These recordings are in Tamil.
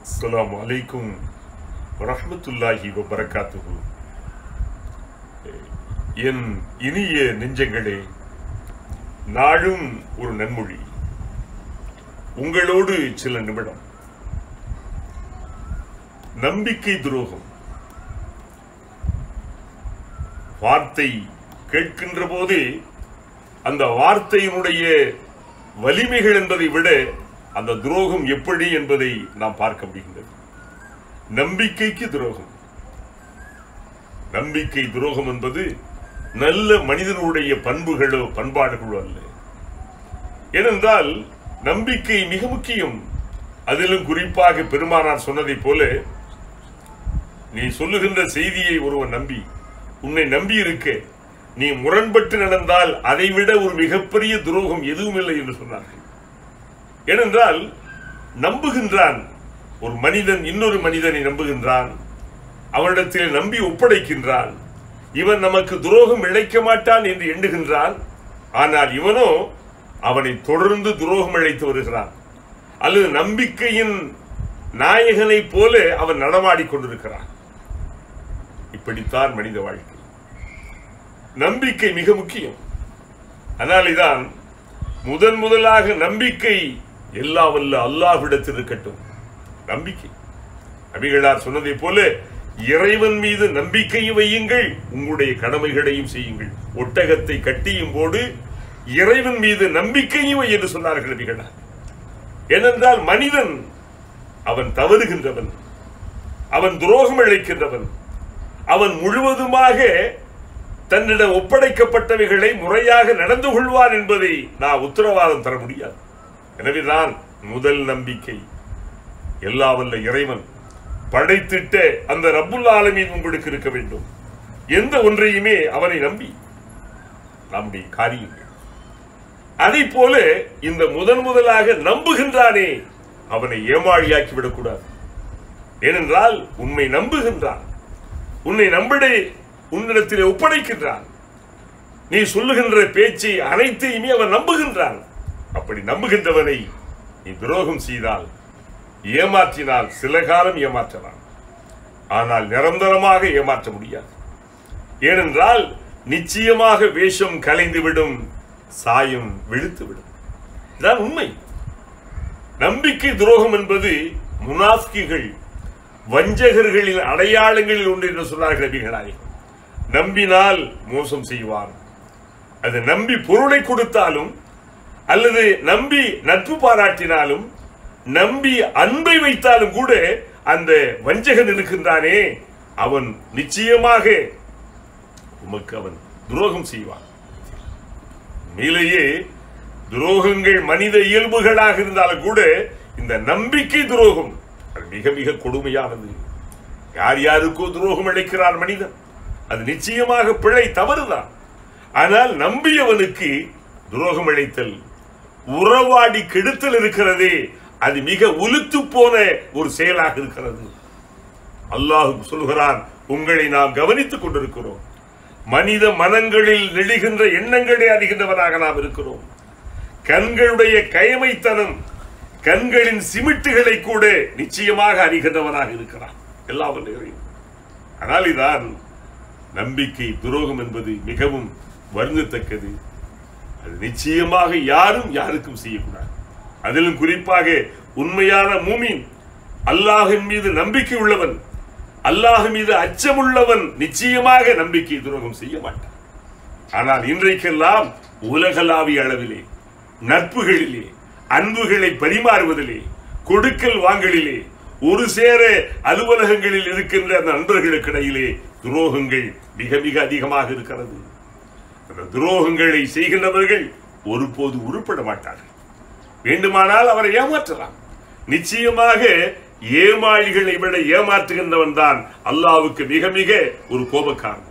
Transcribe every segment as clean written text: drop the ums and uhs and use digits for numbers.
அஸ்ஸலாமு அலைக்கும் வரஹ்மத்துல்லாஹி வபரகாத்துஹு. என் இனிய நெஞ்சங்களே, நாளும் ஒரு நன்மொழி. உங்களோடு சில நிமிடம். நம்பிக்கை துரோகம். வார்த்தை கேட்கின்ற போதே அந்த வார்த்தையினுடைய வலிமைகள் என்பதை விட அந்த துரோகம் எப்படி என்பதை நாம் பார்க்க முடிகின்றது. நம்பிக்கைக்கு துரோகம். நம்பிக்கை துரோகம் என்பது நல்ல மனிதனுடைய பண்புகளோ பண்பாடுகளோ அல்ல. ஏனென்றால் நம்பிக்கை மிக முக்கியம். அதிலும் குறிப்பாக பெருமானார் சொன்னதை போல, நீ சொல்லுகின்ற செய்தியை ஒருவன் நம்பி உன்னை நம்பி இருக்க நீ முரண்பட்டு நடந்தால் அதைவிட ஒரு மிகப்பெரிய துரோகம் எதுவும் இல்லை என்று சொன்னார்கள். ஏனென்றால் நம்புகின்றான் ஒரு மனிதன், இன்னொரு மனிதனை நம்புகின்றான், அவனிடத்தில் நம்பி ஒப்படைக்கின்றான். இவன் நமக்கு துரோகம் இழைக்க மாட்டான் என்று எண்ணுகின்றான். ஆனால் இவனோ அவனை தொடர்ந்து துரோகம் இழைத்து வருகிறான். அல்லது நம்பிக்கையின் நாயகனை போல அவன் நடமாடிக் கொண்டிருக்கிறான். இப்படித்தான் மனித வாழ்க்கை. நம்பிக்கை மிக முக்கியம். அதனால்தான் முதலாக நம்பிக்கை எல்லா வல்ல அல்லாஹ்விடத்தில் இருக்கட்டும். நம்பிக்கை நபிகளார் சொன்னதை போல இறைவன் மீது நம்பிக்கையை வையுங்கள், உங்களுடைய கடமைகளையும் செய்யுங்கள். ஒட்டகத்தை கட்டியும் போது இறைவன் மீது நம்பிக்கையும் வை என்று சொன்னார்கள் நபிகளார். ஏனென்றால் மனிதன் அவன் தவறுகின்றவன், அவன் துரோகம் இழைக்கின்றவன், அவன் முழுவதுமாக தன்னிடம் ஒப்படைக்கப்பட்டவைகளை முறையாக நடந்து கொள்வான் என்பதை நான் உத்தரவாதம் தர முடியாது. எனவேதான் முதல் நம்பிக்கை எல்லா வல்ல இறைவன் படைத்திட்ட அந்த ரப்புல் ஆலமீன் உங்களுக்கு இருக்க வேண்டும். எந்த ஒன்றையுமே அவனை நம்பி நம்முடைய காரியங்கள். அதை போல இந்த முதலாக நம்புகின்றானே அவனை ஏமாளியாக்கி விடக்கூடாது. ஏனென்றால் உண்மை நம்புகின்றான், உன்னை நம்பிடை உன்னிடத்திலே ஒப்படைக்கின்றான். நீ சொல்லுகின்ற பேச்சை அனைத்தையுமே அவன் நம்புகின்றான். அப்படி நம்புகின்றவனை நீ துரோகம் செய்தால், ஏமாற்றினால் சில காலம் ஏமாற்றலாம், ஆனால் நிரந்தரமாக ஏமாற்ற முடியாது. ஏனென்றால் நிச்சயமாக வேஷம் கலைந்துவிடும், சாயம் வெளுத்துவிடும். இதுதான் உண்மை. நம்பிக்கை துரோகம் என்பது முனாஃபிக்குகள், வஞ்சகர்களின் அடையாளங்களில் ஒன்று என்று சொன்னார்கள் நபிகளாரே. நம்பினால் மோசம் செய்வான். அது நம்பி பொருளை கொடுத்தாலும் அல்லது நம்பி நட்பு பாராட்டினாலும் நம்பி அன்பை வைத்தாலும் கூட அந்த வஞ்சகன் இருக்கின்றானே அவன் நிச்சயமாக உமக்கு அவன் துரோகம் செய்வான். மேலேயே துரோகங்கள் மனித இயல்புகளாக இருந்தாலும் கூட இந்த நம்பிக்கை துரோகம் அது மிக மிக கொடுமையானது. யார் யாருக்கோ துரோகம் இழைக்கிறார் மனிதன், அது நிச்சயமாக பிழை, தவறுதான். ஆனால் நம்பியவனுக்கு துரோகம் இழைத்தல், உறவாடி கெடுத்தல் இருக்கிறதே, அது மிக உலுத்து போன ஒரு செயலாக இருக்கிறது. அல்லாஹ் சொல்கிறான், உங்களை நாம் கவனித்துக் கொண்டிருக்கிறோம். மனித மனங்களில் நெழுகின்ற எண்ணங்களை அறிகின்றவராக நாம் இருக்கிறோம். கண்களுடைய கயமைத்தனம், கண்களின் சிமிட்டுகளை கூட நிச்சயமாக அறிகின்றவராக இருக்கிறான் எல்லாவற்றையும். ஆனால் இதான் நம்பிக்கை துரோகம் என்பது மிகவும் வருந்தத்தக்கது. அது நிச்சயமாக யாரும் யாருக்கும் செய்யக்கூடாது. அதிலும் குறிப்பாக உண்மையான மூமின், அல்லாஹின் மீது நம்பிக்கை உள்ளவன், அல்லாஹ் மீது அச்சமுள்ளவன் நிச்சயமாக நம்பிக்கை துரோகம் செய்ய மாட்டான். ஆனால் இன்றைக்கெல்லாம் உலகளாவிய அளவிலே நட்புகளிலே, அன்புகளை பரிமாறுவதிலே, கொடுக்கல் வாங்கலிலே, ஒரு சேர அலுவலகங்களில் இருக்கின்ற அந்த நண்பர்களுக்கு இடையிலே துரோகங்கள் மிக மிக அதிகமாக இருக்கிறது. அந்த துரோகங்களை செய்கின்றவர்கள் ஒருபோது உருப்பட மாட்டார்கள். வேண்டுமானால் அவரை ஏமாற்றலாம். நிச்சயமாக ஏமாளிகளை விட ஏமாற்றுகின்றவன் தான் அல்லாஹ்வுக்கு மிக மிக ஒரு கோபக்காரன்.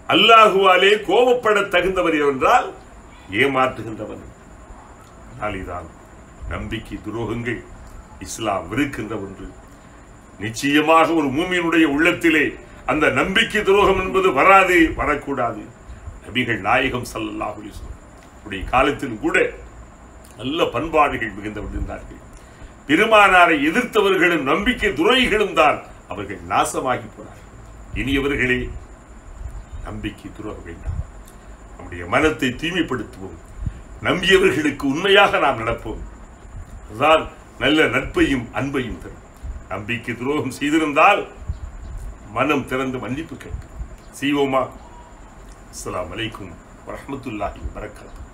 அல்லாஹுவாலே கோபப்பட தகுந்தவர் என்றால் ஏமாற்றுகின்றவன். தான் நம்பிக்கை துரோகங்கள் இஸ்லாம் வெறுக்கின்ற ஒன்று. நிச்சயமாக ஒரு மூமியினுடைய உள்ளத்திலே அந்த நம்பிக்கை துரோகம் என்பது வராது, வரக்கூடாது. நபிகள் நாயகம் ஸல்லல்லாஹு அலைஹி வஸல்லம் காலத்தில் கூட நல்ல பண்பாடுகள் மிகுந்தவர் இருந்தார்கள். பெருமானாரை எதிர்த்தவர்களும் நம்பிக்கை துரோகிகளும் தான் அவர்கள் நாசமாகி போனார்கள். இனியவர்களே, நம்பிக்கை துரோக வேண்டாம். நம்முடைய மனத்தை தூய்மைப்படுத்துவோம். நம்பியவர்களுக்கு உண்மையாக நாம் நடப்போம். அதுதான் நல்ல நட்பையும் அன்பையும் தரும். நம்பிக்கை துரோகம் செய்திருந்தால் மனம் திறந்து மன்னிப்பு கேட்போம். செய்வோமா? அஸ்ஸலாமு அலைக்கும் வரஹ்மத்துல்லாஹி வபரகாத்துஹு.